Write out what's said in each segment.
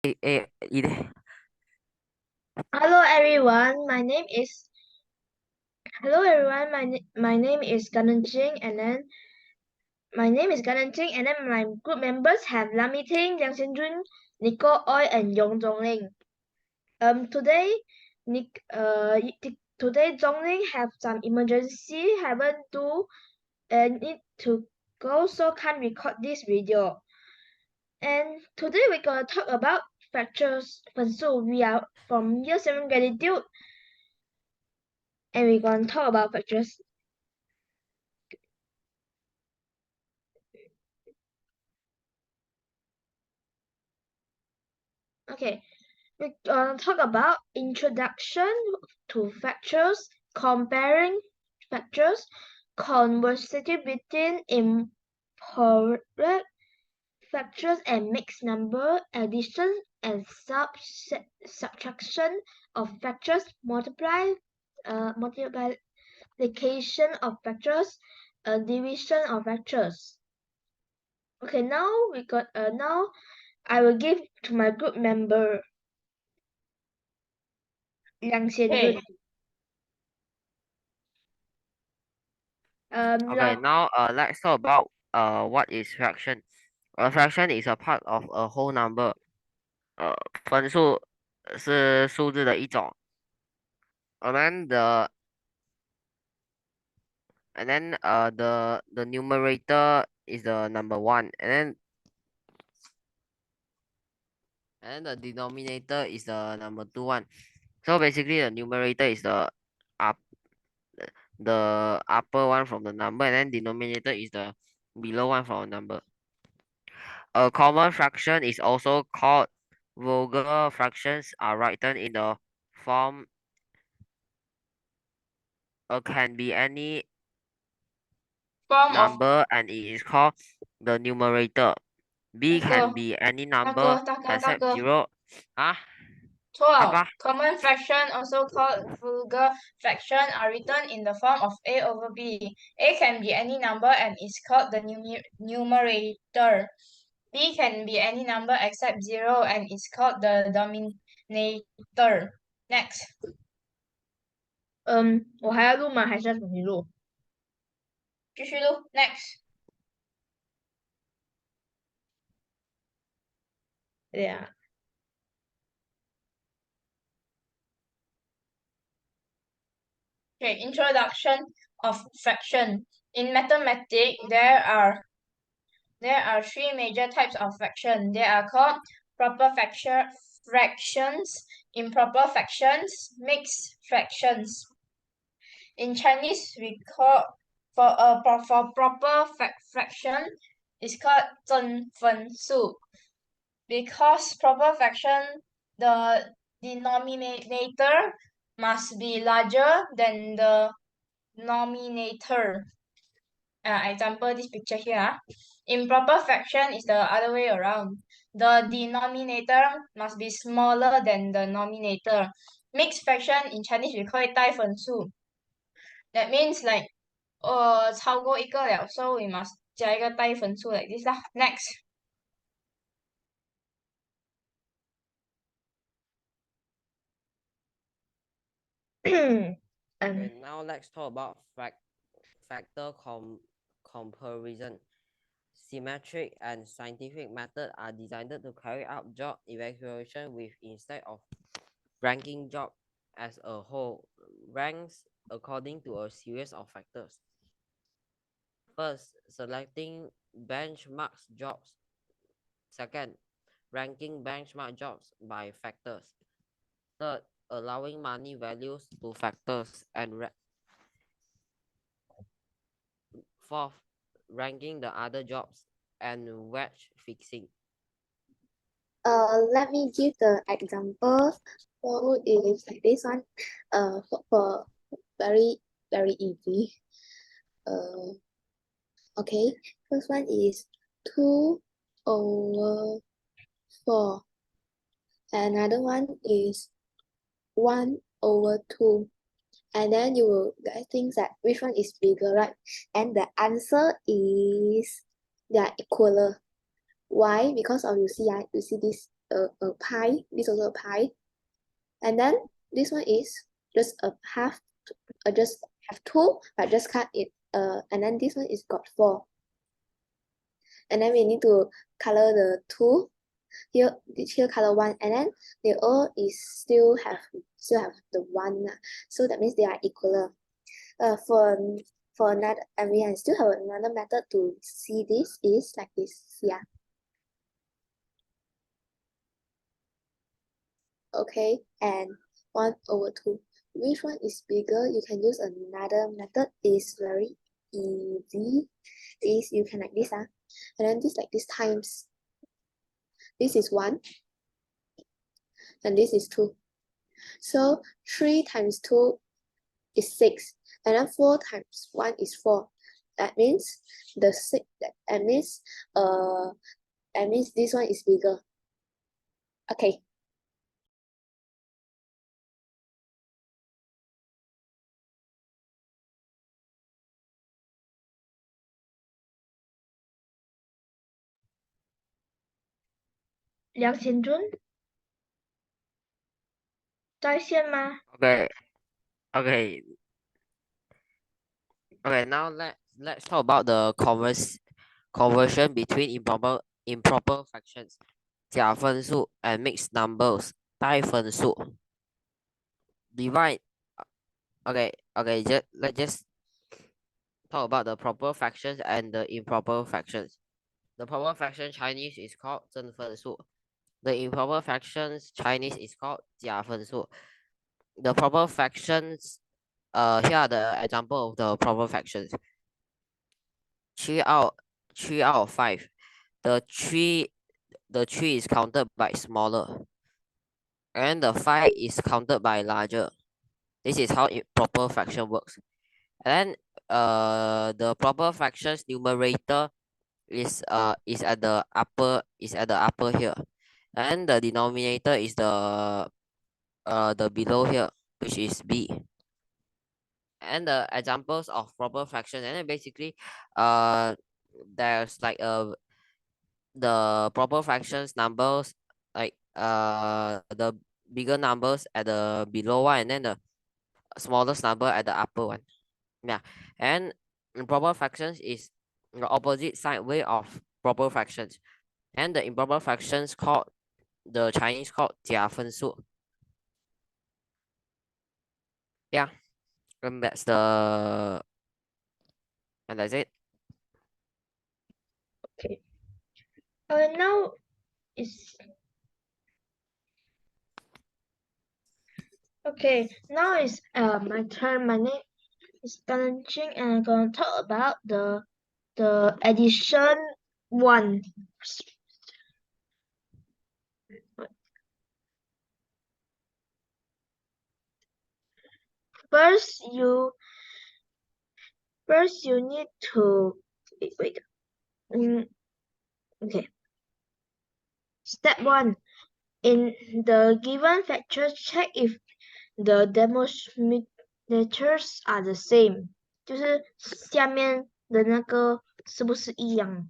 Hello everyone, my name is my name is Gan En Qing, and then my group members have Lam Yee Teng, Liang Xian Jun, Nicole Ooi, and Yong Zhong Lin. Today today Zhong Lin have some emergency haven't do and need to go, so can't record this video. And today we're gonna talk about fractures. So we are from year 7 gratitude, and we're gonna talk about fractures. Okay, we're gonna talk about introduction to fractures, comparing fractures, conversity between improper fractures and mixed number, addition and subtraction of fractures, multiplication of fractures, division of fractures. Okay, now I will give to my group member Liang Xian Jun. Okay, now let's talk about what is fraction. A fraction is a part of a whole number. 分数是数字的一种。And then the numerator is the number one, and then the denominator is the number two one. So basically, the numerator is the upper one from the number, and then denominator is the below one from the number. A common fraction is also called vulgar fractions, are written in the form can be any number and it is called the numerator. B can be any number except 0. 错 Common fraction, also called vulgar fraction, are written in the form of a over b. A can be any number and is called the numerator. B can be any number except 0 and is called the denominator. Next. 我还要录吗？还是要重新录？继续录 Next. Yeah. Okay, introduction of fraction. In mathematics, there are three major types of fraction. They are called proper fractions, improper fractions, mixed fractions. In Chinese, we call for proper fraction is called 正分数. Because proper fraction, the denominator must be larger than the nominator. Example, this picture here. Improper fraction is the other way around. The denominator must be smaller than the nominator. Mixed fraction in Chinese we call it 带分数. That means like 超过一个了, so we must 加一个带分数 like this lah. Next. Okay, now let's talk about factor comparison. Symmetric and scientific methods are designed to carry out job evaluation with instead of ranking job as a whole, ranks according to a series of factors. First, selecting benchmark jobs. Second, ranking benchmark jobs by factors. Third, allowing money values to factors. And fourth, ranking the other jobs and wedge fixing. Let me give the example. So it is like this one. For very easy. Okay. First one is 2 over 4. Another one is 1 over 2. And then you will guys think that which one is bigger, right? And the answer is they are equal. Why? Because of you see this a pi. This also a pi. And then this one is just a half, just have 2, but just cut it. And then this one is got 4. And then we need to color the 2. Here color 1, and then they all is still have the 1. So that means they are equal. For another, and we still have another method to see this is like this. Yeah. Okay, and 1/2. Which one is bigger? You can use another method. Is very easy. Is you can like this, and then this like this times. This is 1, and this is 2. So 3 times 2 is 6, and then 4 times 1 is 4. That means the 6. That means this one is bigger. Okay. Liang Xian Jun 在线吗？ Okay. Okay. Okay. Now let's talk about the conversion between improper fractions, 假分数, and mixed numbers, 带分数. Divide. Okay. Let's just talk about the proper fractions and the improper fractions. The proper fraction Chinese is called 真分数. The improper fractions Chinese is called 假分数. The proper fractions, here are the example of the proper fractions. 3 out of 5. The 3 is counted by smaller, and the 5 is counted by larger. This is how proper fraction works. And then the proper fractions numerator is at the upper here, and the denominator is the below here, which is b. And the examples of proper fraction, and then basically there's like the proper fractions numbers, like the bigger numbers at the below one, and then the smallest number at the upper one. Yeah. And improper fractions is the opposite side way of proper fractions, and the improper fractions called the Chinese called 假分数. Yeah, and that's it. Okay. Now is okay. Now is my turn. My name is Gan En Qing, and I'm gonna talk about the addition 1. First, you need to wait. Okay. Step 1. In the given factor, check if the denominators are the same. 就是下面的那个是不是一样？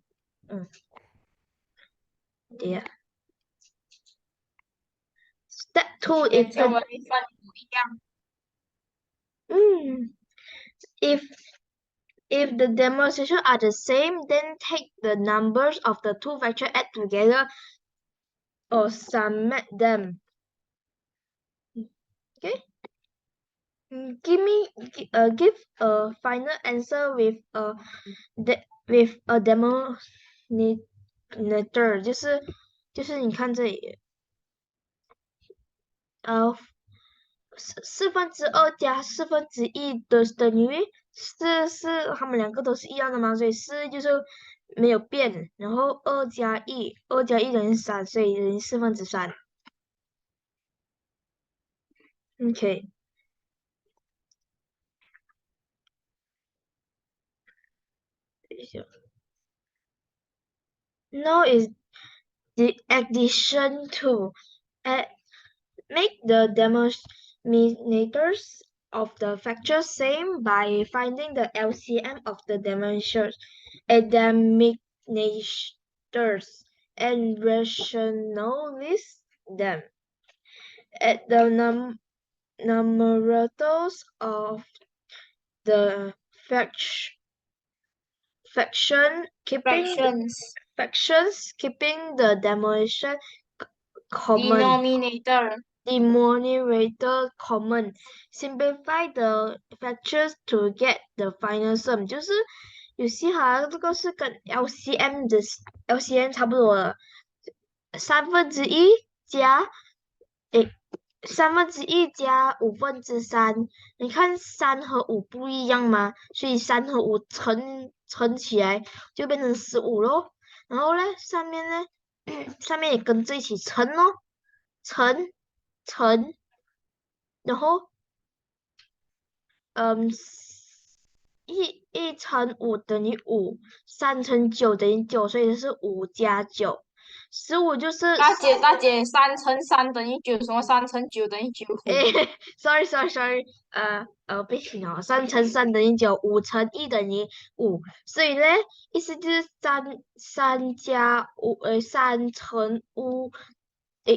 对呀。Step 2 is the if the demonstration are the same, then take the numbers of the two vectors, add together or sum them. Okay. Give a final answer with a denominator， 就是你看这里2/4加1/4的等于4，是他们两个都是一样的嘛，所以4就是没有变，然后2加1等于3，所以等于3/4。Okay. Now is the addition 2. Make the denominators of the factors same by finding the LCM of the denominators and rationalize them. At the numerators of the fractions keeping the denomination common. Denominator common. Simplify the fractions to get the final sum. 就是有些哈，这个是跟 LCM 的 LCM 差不多的，1/3加1/3加3/5。你看3和5不一样吗？所以3和5乘起来就变成15咯。然后呢，上面呢，上面也跟着一起乘咯，乘，然后1乘5等于5，3乘9等于9，所以是5加9，15就是。大姐，3乘3等于9，什么3乘9等于9？sorry，不行哦，3乘3等于9，5乘1等于5，所以呢，意思就是3加5，3乘5等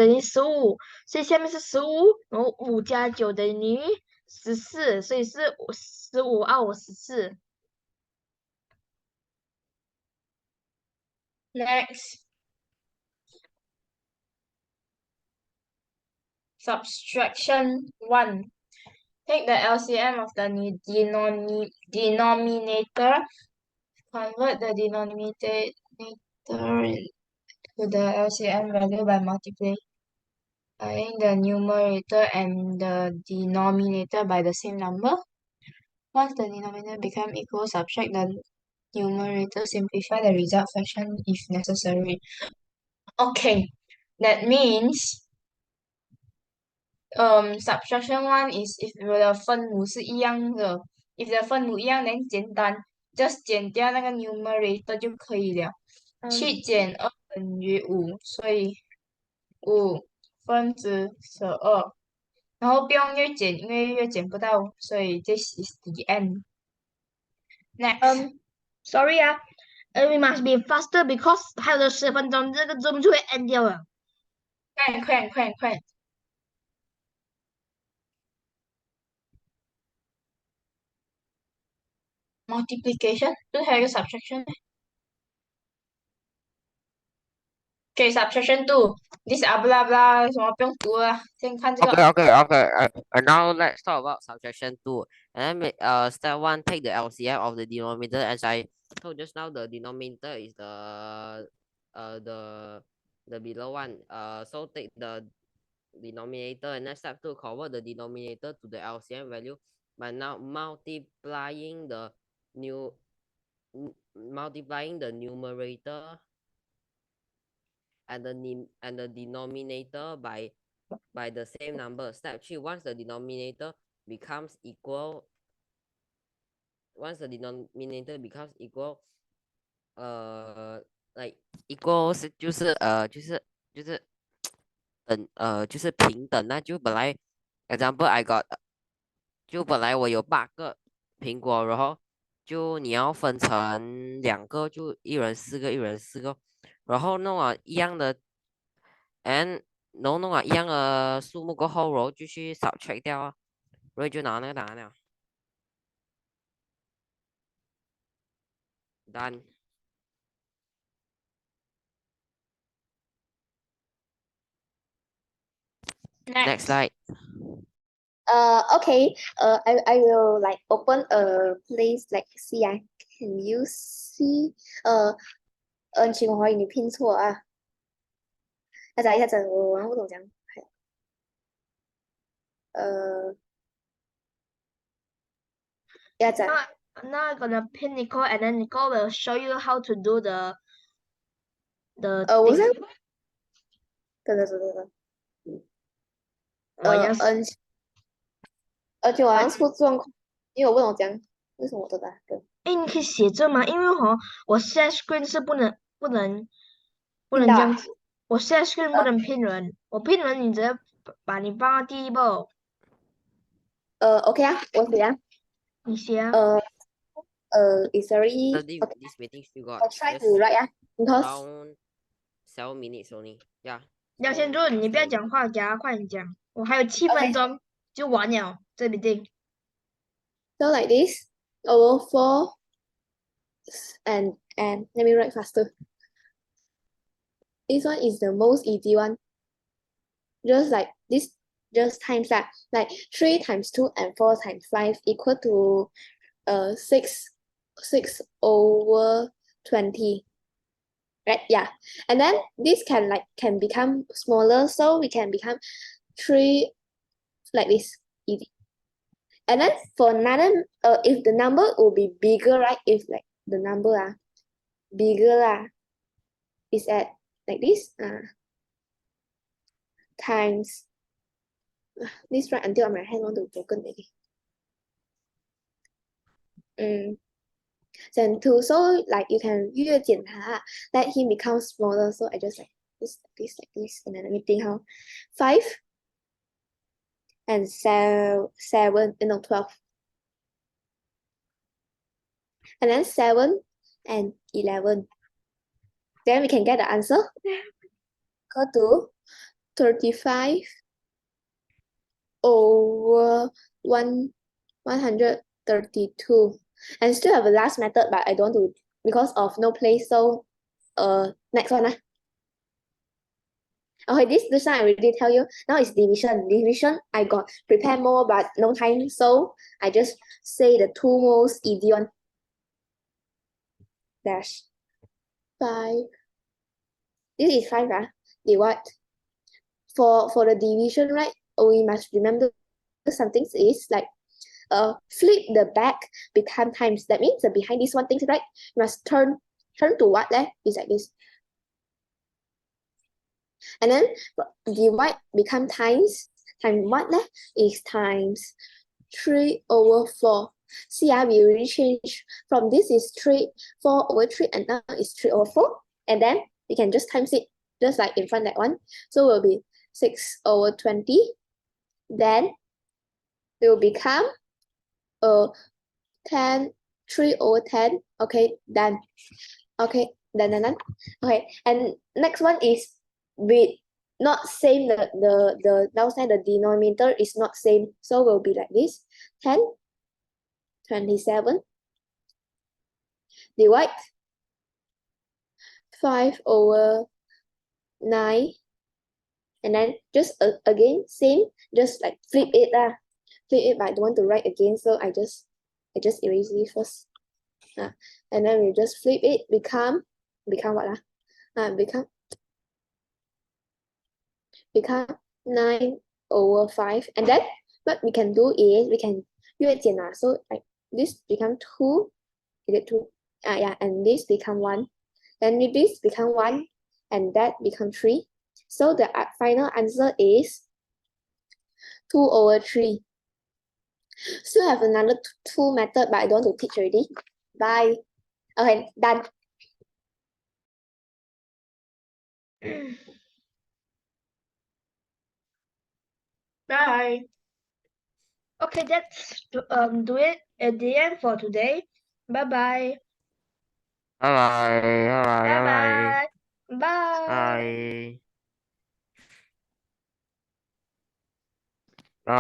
于15，所以下面是15，然后5加9等于14，所以是15/14。Next. Subtraction 1. Take the LCM of the denominator. Convert the denominator to the LCM value by multiplying the numerator and the denominator by the same number. Once the denominator becomes equal, subtract the numerator, simplify the result fraction if necessary. Okay, that means subtraction 1 is if 我的分母是一样的 ，if 的分母一样，then 简单 just 减掉那个 numerator 就可以了。7减2等于5，所以5分之12，然后不用越减，因为越减不到，所以 this is the end. Next. Sorry 啊，we must be faster because 还有的10分钟，这个 Zoom 就会 end 掉了。快！Multiplication 不是还有一个 subtraction 吗？Okay, subtraction 2. This blah blah 什么不用读了，先看这个。Okay. Now let's talk about subtraction 2. And then step 1, take the LCM of the denominator. As I told just now, the denominator is the below one. So take the denominator, and then step 2, convert the denominator to the LCM value by now multiplying the numerator and the denominator by the same number. Step 3, once the denominator becomes equal, like equal 就是平等，那就本来 example I got 就本来我有8个苹果，然后就你要分成2个，就一人4个，一人4个，然后弄了一样的 and 弄了一样的数目过后，然后就去subtract掉啊，然后就拿那个答案了。Done. Next slide. Okay. I will like open a place like see. Can you see? 请我怀疑你拼错啊。一下子，我不懂讲。一下子。Now I'm gonna pin Nicole, and then Nicole will show you how to do the 我是对。而且我好像出状况，因为我不懂讲为什么我的答对。你可以写这吗？因为我 share screen 是不能这样子，我 share screen 不能拼人，我拼人你直接把你放到第一步。OK 啊，我写啊。你写啊。It's already. Okay. This meeting still got. I'll try to write because around 7 minutes only. Yeah. 廖先柱，你不要讲话，夹快点讲，我还有7分钟就完了这笔定。So like this, over 4 and let me write faster. This one is the most easy one. Just like this, just times that. Like 3 times 2 and 4 times 5 equal to 6 over 20. Right? Yeah. And then this can become smaller, so we can become 3 like this. Easy. And then for another, if the number will be bigger, right? If like the number bigger is at like this times this, right? Until my hand want to broken again. Then 2, so like you can 越减它 let him become smaller. So I just like this, and then let me think how 5 and 7, 12, and then 7 and 11. Then we can get the answer. Go to 35 over 132. And still have a last method, but I don't want to because of no place. So next one. Okay, this one I already tell you. Now it's division. Division I got prepare more, but no time. So I just say the 2 most easy one. Dash 5. This is 5, divide. For the division, right? We must remember something is like flip the back become times. That means the behind this one things, right? You must turn to what left is like this. And then divide become times what left is times 3 over 4. See, we already change from this is 4 over 3, and now it's 3 over 4. And then we can just times it just like in front that one. So it will be 6 over 20. Then it will become 10, 3 over 10. Okay, done. Okay, done. Okay, and next one is with not same, the outside the denominator is not same, so will be like this. 10, 27 divide 5 over 9, and then just again same, just like flip it but I don't want to write again, so I just erase it first. And then we just flip it, become what become 9 over 5. And then what we can do is we can 越减 so like this become 2, is it 2? Yeah, and this become 1, and this become 1, and that become 3. So the final answer is 2 over 3. Still have another 2 method, but I don't want to teach already. Bye. Okay, done. Bye. Okay, that's do it at the end for today. Bye bye. Bye bye. Bye bye. Bye bye. Bye. Bye.